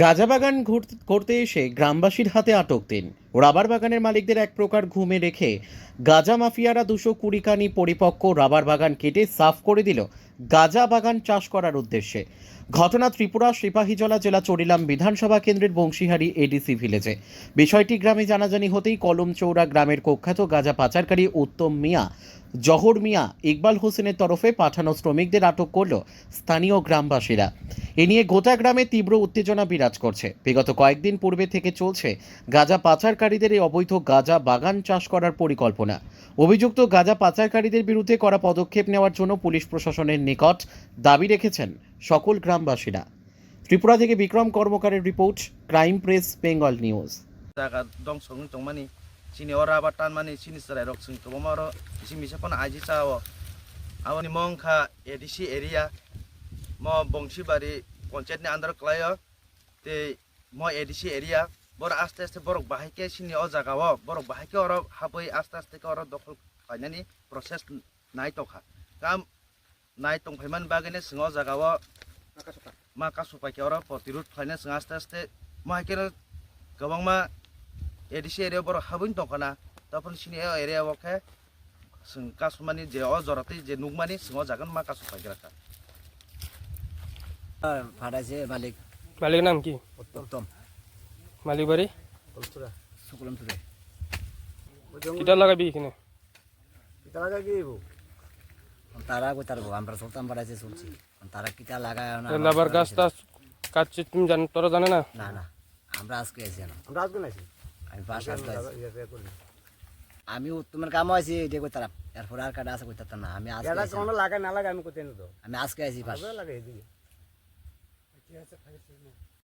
গাঁজা বাগান করতে এসে গ্রামবাসীর হাতে আটক ৩। রাবার বাগানের মালিকদের এক প্রকার ঘুমে রেখে গাঁজা মাফিয়ারা ২২০ কানি পরিপক্ক রাবার বাগান কেটে সাফ করে দিল গাঁজা বাগান চাষ করার উদ্দেশ্যে। ঘটনা ত্রিপুরা সিপাহীজলা জেলা চরিলাম বিধানসভা কেন্দ্রের বংশীহারি এডিসি ভিলেজে। বিষয়টি গ্রামে জানাজানি হতেই কলমচৌড়া গ্রামের কুখ্যাত গাঁজা পাচারকারী উত্তম মিয়া, জহর মিয়া, ইকবাল হোসেনের তরফে পাঠানো শ্রমিকদের আটক করল স্থানীয় গ্রামবাসীরা। এ নিয়ে গোটা গ্রামে তীব্র উত্তেজনা বিরাজ করছে। বিগত কয়েকদিন পূর্বে থেকে চলছে গাঁজা পাচারকারীদের এই অবৈধ গাঁজা বাগান চাষ করার পরিকল্পনা। অভিযুক্ত গাঁজা পাচারকারীদের বিরুদ্ধে কড়া পদক্ষেপ নেওয়ার জন্য পুলিশ প্রশাসনের নিকট দাবি রেখেছেন সকল গ্রামবাসীরা। ত্রিপুরা থেকে বিক্রম কর্মকারের রিপোর্ট, ক্রাইম প্রেস বেঙ্গল নিউজ। জায়গা দং সঙ্গে টংমানি চিনি ওরা আবার টানমানি চিনি সারাই রক সিং তো মারো ইসি মিসাপন আইজি চাও আওনি মংখা এডিসি এরিয়া ম বংশীবাড়ি পঞ্চায়েতনি আন্ডার ক্লায় তে ম এডিসি এরিয়া বড় আস্তে আস্তে বড় বাহাইকে চিনি ও জায়গাও বড় বাহাইকে ওরা হাবই আস্তে আস্তে ওরা দখল খাইনানি প্রসেস নাই তখা কাম নাই তংফাইমান বাগেনে সিংহ জায়গাও মা কাসুপাইকে ওরা প্রতিরোধ খাইনা সিং আস্তে আস্তে মাইকে गोबां एडिसि एरिया बर हाबैन दंखाना तपन सिनि एरिया वखे जों कासुमानि जे अ जराते जे नुगमानि सिङाव जागोन मा कासु फायग्राखा फाडाइছে मालिक মালিক নাম কি? উত্তম মালিক বাড়ি শুক্লমপুরে কিটা লাগাবি এখানে? কিটা লাগা গিয়েব তারা কই তারবো আমরা সুলতান ফাडाইছে শুনছি তারা কিটা লাগায় না লাবার গাছ টাছ কাটছে তুমি তোরা জানে না? না না আমরা আজকে আইছি না আমরা আজকে নাইছি আমি বাসা আমি উত্তমের কাম আইছি এটা কই তারা এরপর আর কাটা আছে কই তারা না আমি আজকে এটা কোন লাগা না লাগা আমি কইতে না তো আমি আজকে আইছি বাসা লাগাই দিই